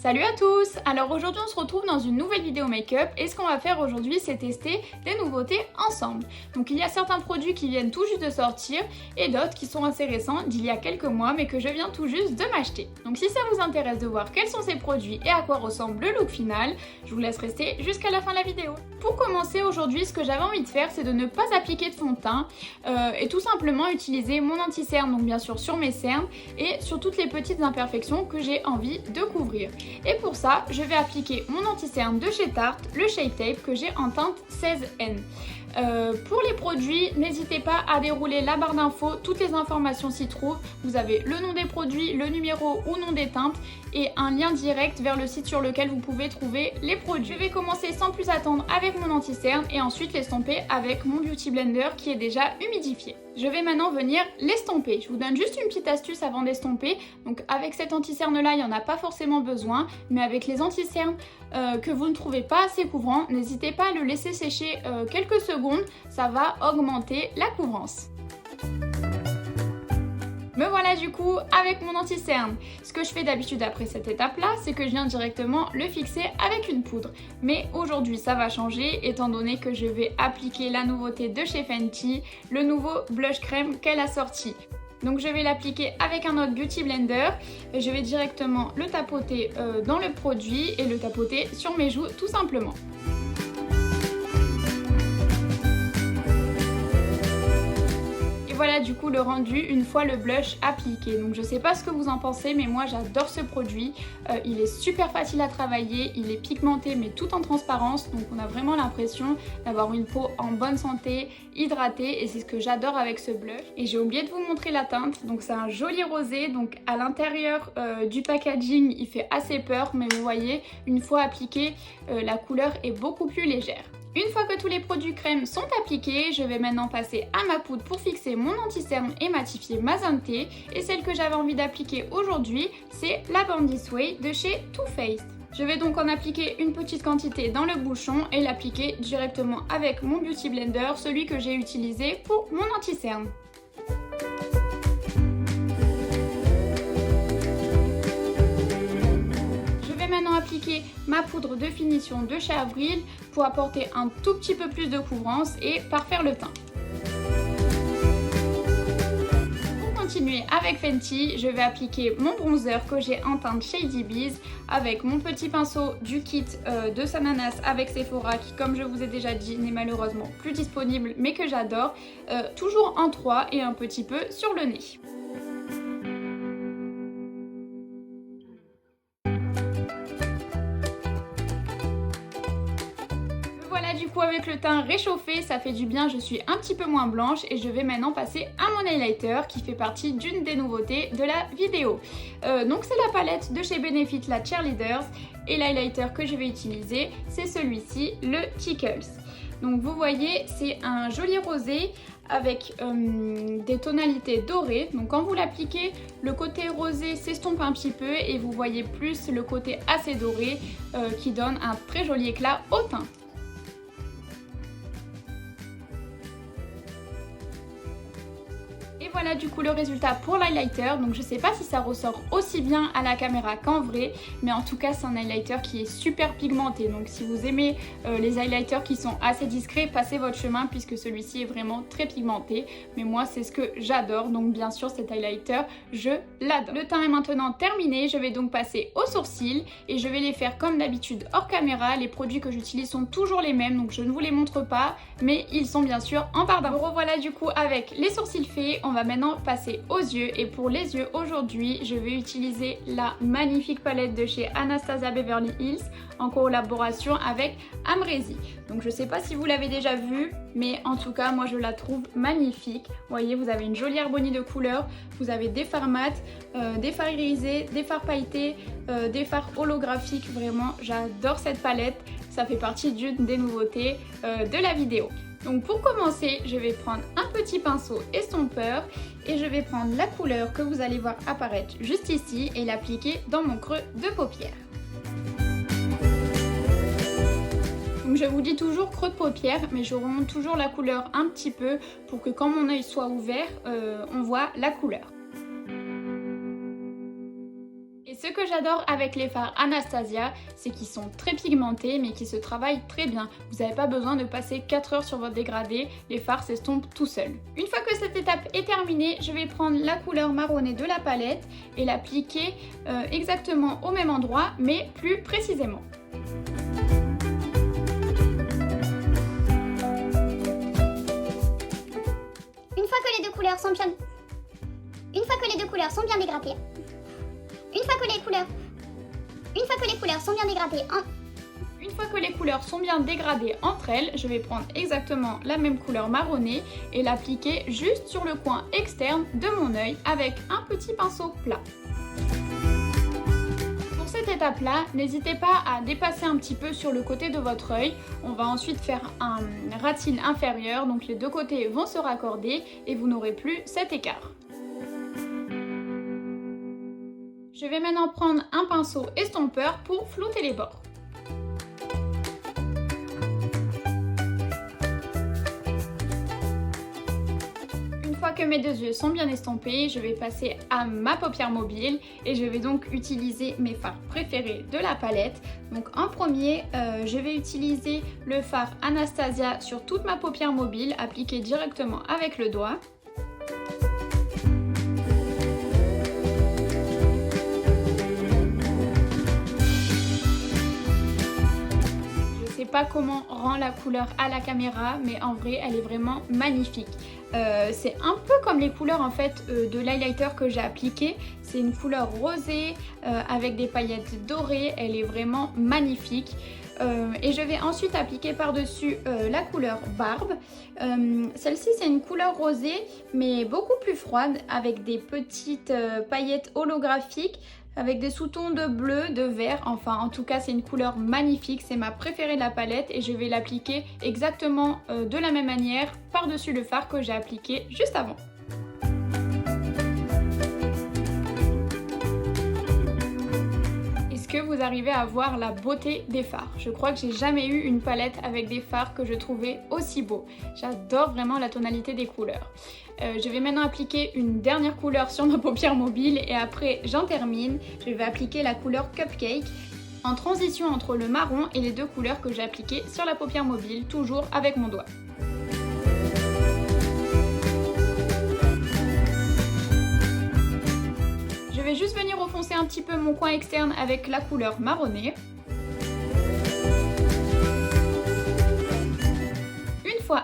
Salut à tous! Alors aujourd'hui on se retrouve dans une nouvelle vidéo make-up et ce qu'on va faire aujourd'hui c'est tester des nouveautés ensemble. Donc il y a certains produits qui viennent tout juste de sortir et d'autres qui sont assez récents d'il y a quelques mois mais que je viens tout juste de m'acheter. Donc si ça vous intéresse de voir quels sont ces produits et à quoi ressemble le look final, je vous laisse rester jusqu'à la fin de la vidéo. Pour commencer aujourd'hui ce que j'avais envie de faire c'est de ne pas appliquer de fond de teint et tout simplement utiliser mon anti-cerne, donc bien sûr sur mes cernes et sur toutes les petites imperfections que j'ai envie de couvrir. Et pour ça, je vais appliquer mon anti-cerne de chez Tarte, le Shape Tape que j'ai en teinte 16N. Pour les produits, n'hésitez pas à dérouler la barre d'infos, toutes les informations s'y trouvent. Vous avez le nom des produits, le numéro ou nom des teintes et un lien direct vers le site sur lequel vous pouvez trouver les produits. Je vais commencer sans plus attendre avec mon anti-cerne et ensuite l'estomper avec mon Beauty Blender qui est déjà humidifié. Je vais maintenant venir l'estomper. Je vous donne juste une petite astuce avant d'estomper. Donc avec cet anti-cerne là, il n'y en a pas forcément besoin, mais avec les anti-cernes que vous ne trouvez pas assez couvrants, n'hésitez pas à le laisser sécher quelques secondes, ça va augmenter la couvrance. Me voilà du coup avec mon anti-cerne. Ce que je fais d'habitude après cette étape-là, c'est que je viens directement le fixer avec une poudre. Mais aujourd'hui, ça va changer étant donné que je vais appliquer la nouveauté de chez Fenty, le nouveau blush crème qu'elle a sorti. Donc je vais l'appliquer avec un autre Beauty Blender et je vais directement le tapoter dans le produit et le tapoter sur mes joues tout simplement. Voilà du coup le rendu une fois le blush appliqué. Donc je sais pas ce que vous en pensez mais moi j'adore ce produit. Il est super facile à travailler, il est pigmenté mais tout en transparence. Donc on a vraiment l'impression d'avoir une peau en bonne santé, hydratée et c'est ce que j'adore avec ce blush. Et j'ai oublié de vous montrer la teinte. Donc c'est un joli rosé. Donc à l'intérieur du packaging il fait assez peur mais vous voyez une fois appliqué la couleur est beaucoup plus légère. Une fois que tous les produits crème sont appliqués, je vais maintenant passer à ma poudre pour fixer mon anti-cerne et matifier ma zone T. Et celle que j'avais envie d'appliquer aujourd'hui, c'est la Bandis Way de chez Too Faced. Je vais donc en appliquer une petite quantité dans le bouchon et l'appliquer directement avec mon Beauty Blender, celui que j'ai utilisé pour mon anti-cerne. Appliquer ma poudre de finition de chez Avril pour apporter un tout petit peu plus de couvrance et parfaire le teint. Pour continuer avec Fenty, je vais appliquer mon bronzer que j'ai en teinte Shady Bees avec mon petit pinceau du kit de Sananas avec Sephora qui, comme je vous ai déjà dit, n'est malheureusement plus disponible mais que j'adore, toujours en 3 et un petit peu sur le nez. Du coup avec le teint réchauffé ça fait du bien, je suis un petit peu moins blanche et je vais maintenant passer à mon highlighter qui fait partie d'une des nouveautés de la vidéo. Donc c'est la palette de chez Benefit, la Cheerleaders, et l'highlighter que je vais utiliser c'est celui-ci, le Tickles. Donc vous voyez c'est un joli rosé avec des tonalités dorées. Donc quand vous l'appliquez, le côté rosé s'estompe un petit peu et vous voyez plus le côté assez doré qui donne un très joli éclat au teint. Et voilà du coup le résultat pour l'highlighter. Donc je sais pas si ça ressort aussi bien à la caméra qu'en vrai, mais en tout cas c'est un highlighter qui est super pigmenté. Donc si vous aimez les highlighters qui sont assez discrets, passez votre chemin puisque celui-ci est vraiment très pigmenté. Mais moi c'est ce que j'adore, donc bien sûr cet highlighter je l'adore. Le teint est maintenant terminé, je vais donc passer aux sourcils et je vais les faire comme d'habitude hors caméra. Les produits que j'utilise sont toujours les mêmes donc je ne vous les montre pas, mais ils sont bien sûr en barre d'infos. Revoilà du coup avec les sourcils faits. On va maintenant passer aux yeux et pour les yeux aujourd'hui je vais utiliser la magnifique palette de chez Anastasia Beverly Hills en collaboration avec Amrezy. Donc je sais pas si vous l'avez déjà vue mais en tout cas moi je la trouve magnifique. Vous voyez vous avez une jolie harmonie de couleurs, vous avez des fards mat, des fards irisés, des fards pailletés, des fards holographiques. Vraiment j'adore cette palette, ça fait partie d'une des nouveautés de la vidéo. Donc pour commencer, je vais prendre un petit pinceau estompeur et je vais prendre la couleur que vous allez voir apparaître juste ici et l'appliquer dans mon creux de paupière. Donc je vous dis toujours creux de paupière, mais je remonte toujours la couleur un petit peu pour que quand mon œil soit ouvert, on voit la couleur. Et ce que j'adore avec les fards Anastasia, c'est qu'ils sont très pigmentés mais qui se travaillent très bien. Vous n'avez pas besoin de passer 4 heures sur votre dégradé, les fards s'estompent tout seuls. Une fois que cette étape est terminée, je vais prendre la couleur marronnée de la palette et l'appliquer exactement au même endroit mais plus précisément. Une fois que les deux couleurs sont bien dégradées, Une fois que les couleurs sont bien dégradées entre elles, je vais prendre exactement la même couleur marronnée et l'appliquer juste sur le coin externe de mon œil avec un petit pinceau plat. Pour cette étape-là, n'hésitez pas à dépasser un petit peu sur le côté de votre œil. On va ensuite faire un ras de cils inférieur, donc les deux côtés vont se raccorder et vous n'aurez plus cet écart. Je vais maintenant prendre un pinceau estompeur pour flouter les bords. Une fois que mes deux yeux sont bien estompés, je vais passer à ma paupière mobile et je vais donc utiliser mes fards préférés de la palette. Donc en premier, je vais utiliser le fard Anastasia sur toute ma paupière mobile, appliqué directement avec le doigt. Je sais pas comment rend la couleur à la caméra, mais en vrai elle est vraiment magnifique. C'est un peu comme les couleurs en fait de l'highlighter que j'ai appliqué. C'est une couleur rosée avec des paillettes dorées, elle est vraiment magnifique. Et je vais ensuite appliquer par-dessus la couleur Barbe. Celle-ci c'est une couleur rosée mais beaucoup plus froide avec des petites paillettes holographiques avec des sous-tons de bleu, de vert, enfin en tout cas c'est une couleur magnifique, c'est ma préférée de la palette et je vais l'appliquer exactement de la même manière par-dessus le fard que j'ai appliqué juste avant. Est-ce que vous arrivez à voir la beauté des fards? Je crois que j'ai jamais eu une palette avec des fards que je trouvais aussi beaux. J'adore vraiment la tonalité des couleurs. Je vais maintenant appliquer une dernière couleur sur ma paupière mobile et après j'en termine. Je vais appliquer la couleur Cupcake en transition entre le marron et les deux couleurs que j'ai appliquées sur la paupière mobile, toujours avec mon doigt. Je vais juste venir enfoncer un petit peu mon coin externe avec la couleur marronnée.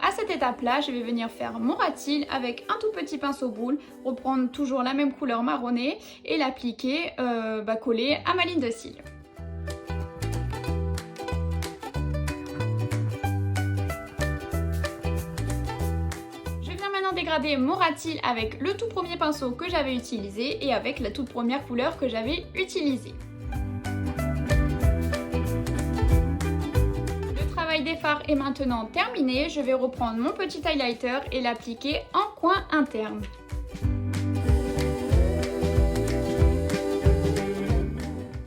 À cette étape-là, je vais venir faire mon ras de cils avec un tout petit pinceau boule, reprendre toujours la même couleur marronnée et l'appliquer collé à ma ligne de cils. Je viens maintenant dégrader mon ras de cils avec le tout premier pinceau que j'avais utilisé et avec la toute première couleur que j'avais utilisée. Des fards est maintenant terminé, je vais reprendre mon petit highlighter et l'appliquer en coin interne.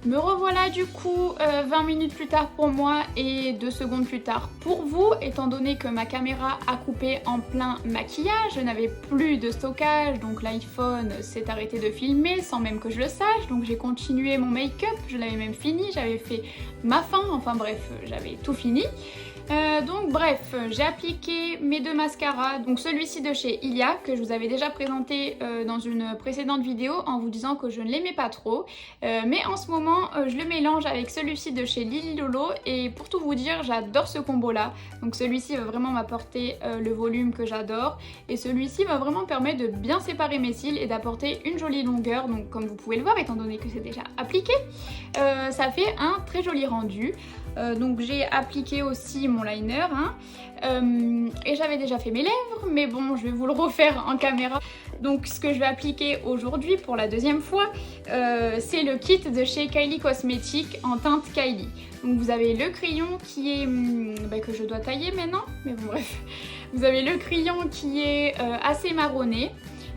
Me revoilà du coup 20 minutes plus tard pour moi et 2 secondes plus tard pour vous, étant donné que ma caméra a coupé en plein maquillage, je n'avais plus de stockage, donc l'iPhone s'est arrêté de filmer sans même que je le sache, donc j'ai continué mon make-up, je l'avais même fini, j'avais fait ma fin, enfin bref, j'avais tout fini. Donc bref, j'ai appliqué mes deux mascaras, donc celui-ci de chez Ilia que je vous avais déjà présenté dans une précédente vidéo en vous disant que je ne l'aimais pas trop, mais en ce moment je le mélange avec celui-ci de chez Lily Lolo et pour tout vous dire j'adore ce combo là, donc celui-ci va vraiment m'apporter le volume que j'adore et celui-ci va vraiment permettre de bien séparer mes cils et d'apporter une jolie longueur, donc comme vous pouvez le voir étant donné que c'est déjà appliqué, ça fait un très joli rendu. Donc j'ai appliqué aussi mon liner et j'avais déjà fait mes lèvres mais bon je vais vous le refaire en caméra. Donc ce que je vais appliquer aujourd'hui pour la deuxième fois c'est le kit de chez Kylie Cosmetics en teinte Kylie. Donc vous avez le crayon qui est que je dois tailler maintenant mais bon bref, vous avez le crayon qui est assez marronné.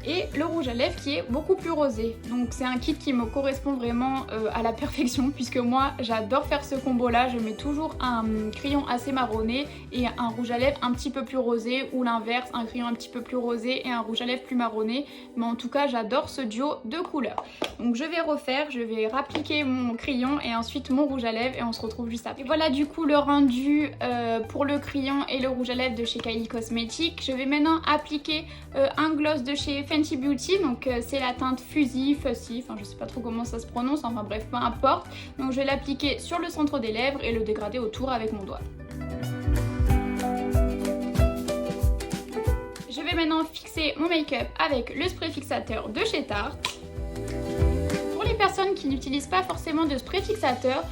et le rouge à lèvres qui est beaucoup plus rosé. Donc c'est un kit qui me correspond vraiment à la perfection puisque moi j'adore faire ce combo là. Je mets toujours un crayon assez marronné et un rouge à lèvres un petit peu plus rosé, ou l'inverse, un crayon un petit peu plus rosé et un rouge à lèvres plus marronné. Mais en tout cas j'adore ce duo de couleurs. Donc je vais refaire, je vais rappliquer mon crayon et ensuite mon rouge à lèvres et on se retrouve juste après. Et voilà du coup le rendu pour le crayon et le rouge à lèvres de chez Kylie Cosmetics. Je vais maintenant appliquer un gloss de chez Fenty Beauty, donc c'est la teinte Fussy, enfin je sais pas trop comment ça se prononce, enfin bref peu importe. Donc je vais l'appliquer sur le centre des lèvres et le dégrader autour avec mon doigt. Je vais maintenant fixer mon make-up avec le spray fixateur de chez Tarte. Pour les personnes qui n'utilisent pas forcément de spray fixateur,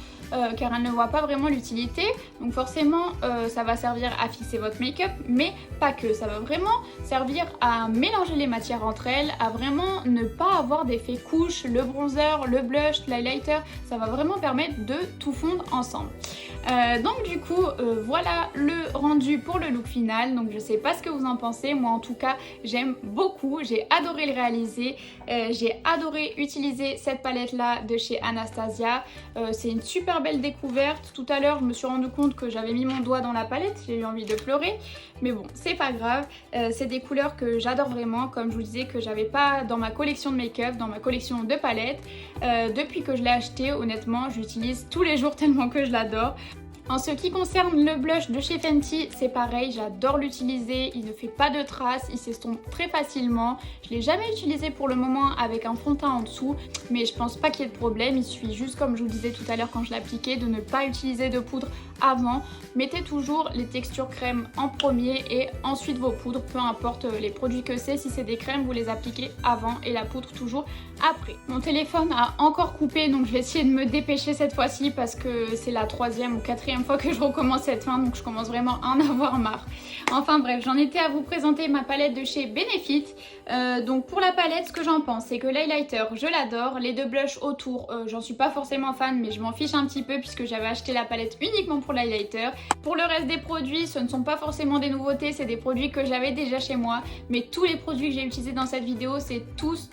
car elles ne voient pas vraiment l'utilité, donc forcément ça va servir à fixer votre make-up, mais pas que, ça va vraiment servir à mélanger les matières entre elles, à vraiment ne pas avoir d'effet couche, le bronzer, le blush, l'highlighter, ça va vraiment permettre de tout fondre ensemble. Donc du coup voilà le rendu pour le look final. Donc je sais pas ce que vous en pensez, moi en tout cas j'aime beaucoup, j'ai adoré le réaliser, j'ai adoré utiliser cette palette là de chez Anastasia, c'est une super belle découverte. Tout à l'heure je me suis rendu compte que j'avais mis mon doigt dans la palette, j'ai eu envie de pleurer, mais bon c'est pas grave, c'est des couleurs que j'adore vraiment, comme je vous disais que j'avais pas dans ma collection de make-up, dans ma collection de palettes. Depuis que je l'ai acheté, honnêtement j'utilise tous les jours tellement que je l'adore. En ce qui concerne le blush de chez Fenty, c'est pareil, j'adore l'utiliser, il ne fait pas de traces, il s'estompe très facilement. Je ne l'ai jamais utilisé pour le moment avec un fond de teint en dessous, mais je pense pas qu'il y ait de problème, il suffit juste, comme je vous disais tout à l'heure quand je l'appliquais, de ne pas utiliser de poudre avant. Mettez toujours les textures crème en premier et ensuite vos poudres, peu importe les produits que c'est, si c'est des crèmes, vous les appliquez avant et la poudre toujours après. Mon téléphone a encore coupé, donc je vais essayer de me dépêcher cette fois-ci parce que c'est la 3e ou 4e fois que je recommence cette fin, donc je commence vraiment à en avoir marre. Enfin bref, j'en étais à vous présenter ma palette de chez Benefit. Donc pour la palette, ce que j'en pense, c'est que l'highlighter, je l'adore. Les deux blushs autour, j'en suis pas forcément fan, mais je m'en fiche un petit peu puisque j'avais acheté la palette uniquement pour l'highlighter. Pour le reste des produits, ce ne sont pas forcément des nouveautés, c'est des produits que j'avais déjà chez moi. Mais tous les produits que j'ai utilisés dans cette vidéo, c'est tous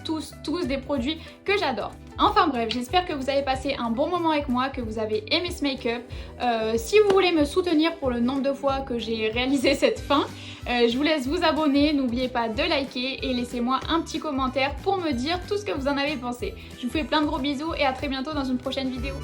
des produits que j'adore. Enfin bref, j'espère que vous avez passé un bon moment avec moi, que vous avez aimé ce make-up. Si vous voulez me soutenir pour le nombre de fois que j'ai réalisé cette fin, je vous laisse vous abonner, n'oubliez pas de liker et laissez-moi un petit commentaire pour me dire tout ce que vous en avez pensé. Je vous fais plein de gros bisous et à très bientôt dans une prochaine vidéo.